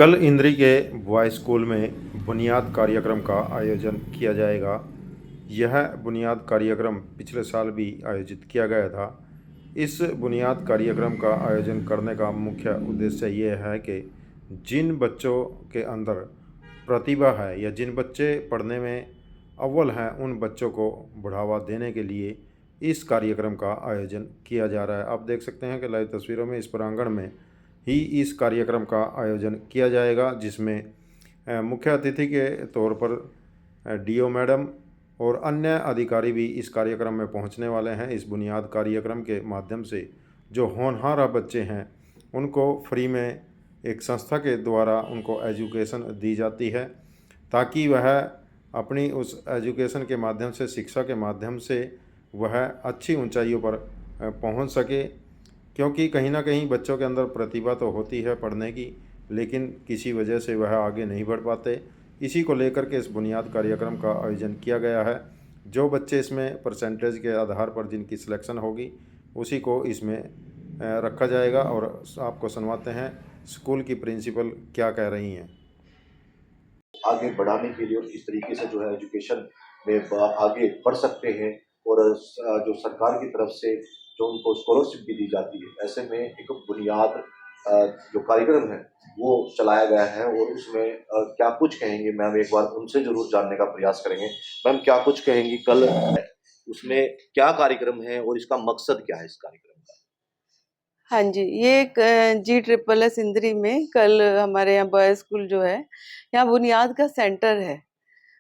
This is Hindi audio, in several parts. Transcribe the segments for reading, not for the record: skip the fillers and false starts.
कल इंद्री के बॉयज़ स्कूल में बुनियाद कार्यक्रम का आयोजन किया जाएगा। यह बुनियाद कार्यक्रम पिछले साल भी आयोजित किया गया था। इस बुनियाद कार्यक्रम का आयोजन करने का मुख्य उद्देश्य ये है कि जिन बच्चों के अंदर प्रतिभा है या जिन बच्चे पढ़ने में अव्वल हैं, उन बच्चों को बढ़ावा देने के लिए इस कार्यक्रम का आयोजन किया जा रहा है। आप देख सकते हैं कि लाइव तस्वीरों में इस प्रांगण में ही इस कार्यक्रम का आयोजन किया जाएगा, जिसमें मुख्य अतिथि के तौर पर डीओ मैडम और अन्य अधिकारी भी इस कार्यक्रम में पहुंचने वाले हैं। इस बुनियाद कार्यक्रम के माध्यम से जो होनहार बच्चे हैं, उनको फ्री में एक संस्था के द्वारा उनको एजुकेशन दी जाती है, ताकि वह अपनी उस एजुकेशन के माध्यम से, शिक्षा के माध्यम से वह अच्छी ऊंचाइयों पर पहुंच सके। क्योंकि कहीं ना कहीं बच्चों के अंदर प्रतिभा तो होती है पढ़ने की, लेकिन किसी वजह से वह आगे नहीं बढ़ पाते। इसी को लेकर के इस बुनियाद कार्यक्रम का आयोजन किया गया है। जो बच्चे इसमें परसेंटेज के आधार पर जिनकी सिलेक्शन होगी, उसी को इसमें रखा जाएगा। और आपको सुनवाते हैं स्कूल की प्रिंसिपल क्या कह रही हैं। आगे बढ़ाने के लिए और किस तरीके से जो है एजुकेशन में आगे बढ़ सकते हैं और जो सरकार की तरफ से जो उनको स्कॉलरशिप भी दी जाती है, ऐसे में एक बुनियाद जो कार्यक्रम है वो चलाया गया है। और उसमें क्या कुछ कहेंगे मैम, एक बार उनसे जरूर जानने का प्रयास करेंगे। मैम, क्या कुछ कहेंगी, कल उसमें क्या कार्यक्रम है और इसका मकसद क्या है इस कार्यक्रम का? हाँ जी, ये एक G SSS इंद्री में कल हमारे यहाँ बॉयज़ स्कूल जो है, यहाँ बुनियाद का सेंटर है।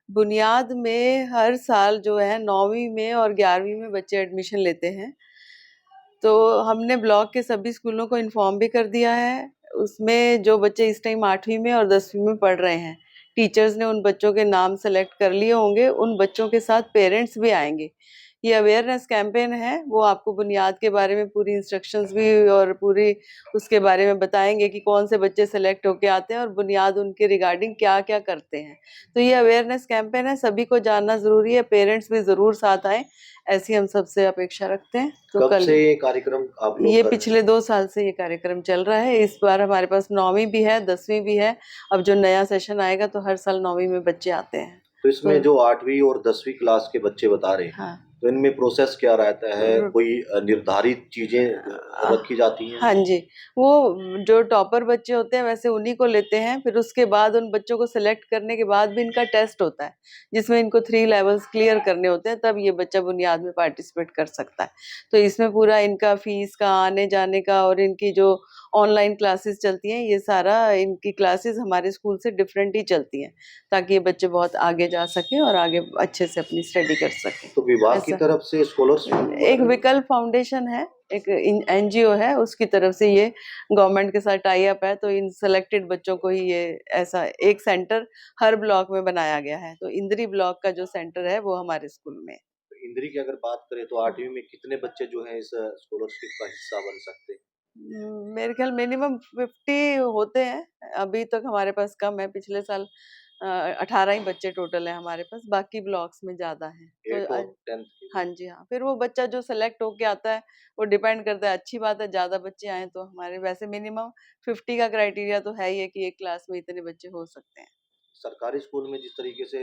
बुनियाद में हर साल जो है 9वीं में और 11वीं में बच्चे एडमिशन लेते हैं। तो हमने ब्लॉक के सभी स्कूलों को इन्फॉर्म भी कर दिया है। उसमें जो बच्चे इस टाइम 8वीं में और 10वीं में पढ़ रहे हैं, टीचर्स ने उन बच्चों के नाम सेलेक्ट कर लिए होंगे। उन बच्चों के साथ पेरेंट्स भी आएंगे। ये अवेयरनेस कैंपेन है, वो आपको बुनियाद के बारे में पूरी इंस्ट्रक्शंस भी और पूरी उसके बारे में बताएंगे कि कौन से बच्चे सेलेक्ट होके आते हैं और बुनियाद उनके रिगार्डिंग क्या क्या करते हैं। तो ये अवेयरनेस कैंपेन है, सभी को जानना ज़रूरी है। पेरेंट्स भी ज़रूर साथ आएँ, ऐसी हम सबसे अपेक्षा रखते हैं। तो कब कल से ये कार्यक्रम आप लोग ये कर रहे हैं? पिछले 2 साल से ये कार्यक्रम चल रहा है। इस बार हमारे पास 9वीं भी है, 10वीं भी है। अब जो नया सेशन आएगा तो हर साल 9वीं में बच्चे आते हैं। तो इसमें तो जो 8वीं और 10वीं क्लास के बच्चे बता रहे हैं, हाँ। तो इनमें प्रोसेस क्या रहता है? र कोई निर्धारित चीज़ें रखी जाती हैं? हाँ जी, वो जो टॉपर बच्चे होते हैं वैसे उन्हीं को लेते हैं। फिर उसके बाद उन बच्चों को सेलेक्ट करने के बाद भी इनका टेस्ट होता है, जिसमें इनको 3 लेवल्स क्लियर करने होते हैं, तब ये बच्चा बुनियाद में पार्टिसिपेट कर सकता है। तो इसमें पूरा इनका फीस का, आने-जाने का और इनकी जो ऑनलाइन क्लासेस चलती हैं, ये सारा इनकी क्लासेस हमारे स्कूल से डिफरेंट ही चलती हैं, ताकि ये बच्चे बहुत आगे जा सकें और आगे अच्छे से अपनी स्टडी कर सकें। तो विभाग की ऐसा तरफ से स्कॉलरशिप एक वगैरह? विकल्प फाउंडेशन है, एक एनजीओ है, उसकी तरफ से ये गवर्नमेंट के साथ टाई अप है। तो इन सेलेक्टेड बच्चों को ही ये ऐसा एक सेंटर हर ब्लॉक में बनाया गया है। तो इंद्री ब्लॉक का जो सेंटर है वो हमारे स्कूल में है। तो इंद्री की अगर बात करें तो 8वीं में कितने बच्चे जो हैं इस स्कॉलरशिप का हिस्सा बन सकते हैं? मेरे ख्याल मिनिमम 50 होते हैं। अभी तक हमारे पास कम है। पिछले साल 18 ही बच्चे टोटल हैं हमारे पास, बाकी ब्लॉक्स में ज़्यादा हैं। तो 8th और 10th के हाँ लिए? जी, हाँ। फिर वो बच्चा जो सेलेक्ट होके आता है, वो डिपेंड करता है। अच्छी बात है, ज़्यादा बच्चे आएँ तो हमारे वैसे मिनिमम 50 का क्राइटेरिया तो है ही है कि एक क्लास में इतने बच्चे हो सकते हैं। सरकारी स्कूल में जिस तरीके से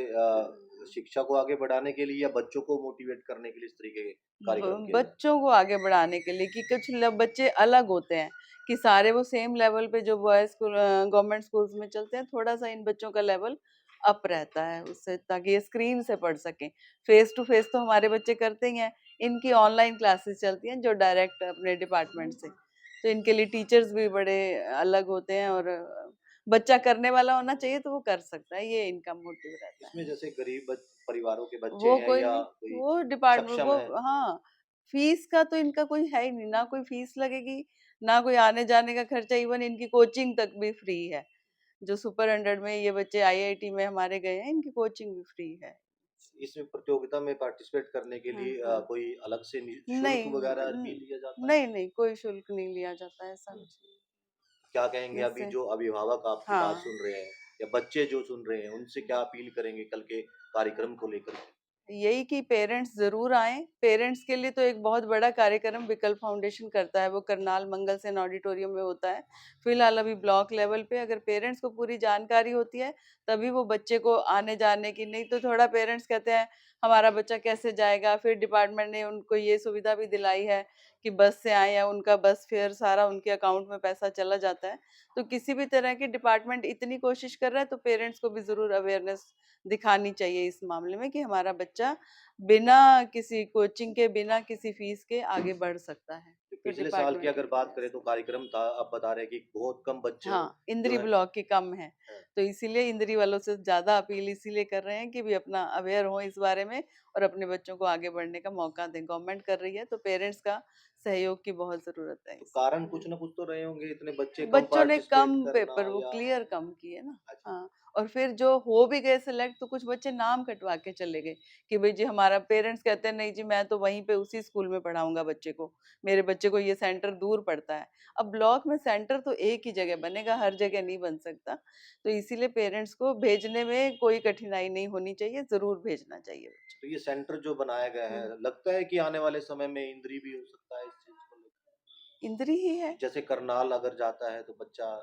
शिक्षा को आगे बढ़ाने के लिए या बच्चों को मोटिवेट करने के लिए इस तरीके के कार्यक्रम किए जाते बच्चों को आगे बढ़ाने के लिए कि कुछ बच्चे अलग होते हैं, कि सारे वो सेम लेवल पे जो बॉयज़ स्कूल गवर्नमेंट स्कूल्स में चलते हैं, थोड़ा-सा इन बच्चों का लेवल अप रहता है उससे, ताकि ये स्क्रीन से पढ़ सकें। फेस टू फेस तो हमारे बच्चे करते ही हैं, इनकी ऑनलाइन क्लासेस चलती हैं जो डायरेक्ट अपने डिपार्टमेंट से। तो इनके लिए टीचर्स भी बड़े अलग होते हैं और बच्चा करने वाला होना चाहिए तो वो कर सकता है, ये इनका मोटिव रहता है। इसमें जैसे गरीब परिवारों के बच्चे वो हैं कोई या नहीं, कोई वो डिपार्टमेंट सक्षम वो है? हाँ, फीस का तो इनका कोई है ही नहीं, ना कोई फीस लगेगी, ना कोई आने-जाने का खर्चा, इवन इनकी कोचिंग तक भी फ्री है। जो सुपर 100 में ये बच्चे आईआईटी में हमारे गए हैं, इनकी कोचिंग भी फ्री है। इसमें प्रतियोगिता में पार्टिसिपेट करने के हाँ, लिए हाँ। कोई अलग से शुल्क नहीं, वगैरह भी लिया जाता है? नहीं, नहीं, कोई शुल्क नहीं लिया जाता है ऐसा। क्या कहेंगे अभी जैसे जो अभिभावक आपकी बात हाँ। सुन रहे हैं या बच्चे जो सुन रहे हैं, उनसे क्या अपील करेंगे कल के कार्यक्रम को लेकर के? यही कि पेरेंट्स ज़रूर आएँ। पेरेंट्स के लिए तो एक बहुत बड़ा कार्यक्रम विकल्प फाउंडेशन करता है, वो करनाल मंगल सेन ऑडिटोरियम में होता है। फिलहाल अभी ब्लॉक लेवल पे अगर पेरेंट्स को पूरी जानकारी होती है, तभी वो बच्चे को आने-जाने की, नहीं तो थोड़ा पेरेंट्स कहते हैं, हमारा बच्चा कैसे जाएगा? फिर डिपार्टमेंट ने उनको ये सुविधा भी दिलाई है कि बस से आएँ या उनका बस फेयर सारा उनके अकाउंट में पैसा चला जाता है। तो किसी भी तरह की डिपार्टमेंट इतनी कोशिश कर रहा है, तो पेरेंट्स को भी ज़रूर अवेयरनेस दिखानी चाहिए इस मामले में कि हमारा बच्चा बिना किसी कोचिंग के, बिना किसी फीस के आगे बढ़ सकता है। तो पिछले साल की डिपार्टमेंट अगर बात करें तो कार्यक्रम था, आप बता रहे हैं कि बहुत कम बच्चे हाँ, जो इंद्री है ब्लॉक की कम है। हाँ, तो इसीलिए इंद्री वालों से ज़्यादा अपील इसीलिए कर रहे हैं कि भी अपना अवेयर हों इस बारे में और अपने बच्चों को आगे बढ़ने का मौका दें। गवर्नमेंट कर रही है, तो पेरेंट्स का सहयोग की बहुत ज़रूरत है तो कारण इसमें। कुछ ना कुछ तो रहे होंगे, इतने बच्चे कम बच्चों ने पार्टिसिपेट कम करना पेपर वो या क्लियर कम किए ना। अच्छा, हाँ, और फिर जो हो भी गए सिलेक्ट तो कुछ बच्चे नाम कटवा के चले गए कि भई जी हमारा पेरेंट्स कहते हैं नहीं जी मैं तो वहीं पे उसी स्कूल में पढ़ाऊँगा बच्चे को। मेरे बच्चे को ये सेंटर दूर पड़ता है। अब ब्लॉक में सेंटर तो एक ही जगह बनेगा, हर जगह नहीं बन सकता। तो इसीलिए पेरेंट्स को भेजने में कोई कठिनाई नहीं होनी चाहिए, ज़रूर भेजना चाहिए बच्चों तो ये सेंटर जो बनाया गया को। है, लगता है कि आने वाले समय में इंद्री भी हो सकता है इस चीज़ को लेकर? इंद्री ही है। जैसे करनाल अगर जाता है तो बच्चा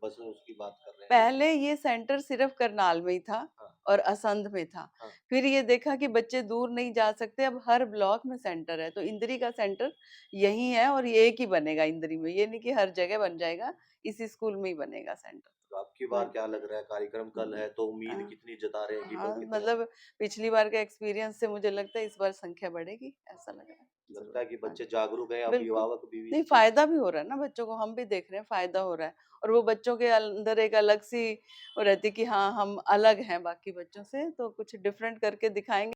बस उसकी बात कर रहे हैं जैसे पहले ये सेंटर सिर्फ करनाल में ही था हाँ, और असंध में था। हाँ, फिर ये देखा कि बच्चे दूर नहीं जा सकते, अब हर ब्लॉक में सेंटर है, तो इंद्री का सेंटर यही है और ये एक ही बनेगा इंद्री में। ये नहीं कि हर जगह बन जाएगा, इसी स्कूल में ही बनेगा सेंटर। तो आपकी बार हुँ, क्या लग रहा है कार्यक्रम कल हुँ, है तो उम्मीद हाँ, कितनी जता रहे हैं कि हाँ, कितने मतलब पिछली बार के एक्सपीरियंस से मुझे लगता है इस बार संख्या बढ़ेगी, ऐसा लग रहा है। लगता ज़रूर, है कि हाँ बच्चे जी। जागरूक हैं, बिल्कुल। अभिभावक भी नहीं इस चीज़ फ़ायदा भी हो रहा है ना बच्चों को, हम भी देख रहे हैं फ़ायदा हो रहा है और वो बच्चों के अंदर एक अलग-सी वो रहती है कि हाँ, हम अलग हैं बाकी बच्चों से, तो कुछ डिफरेंट करके दिखाएँगे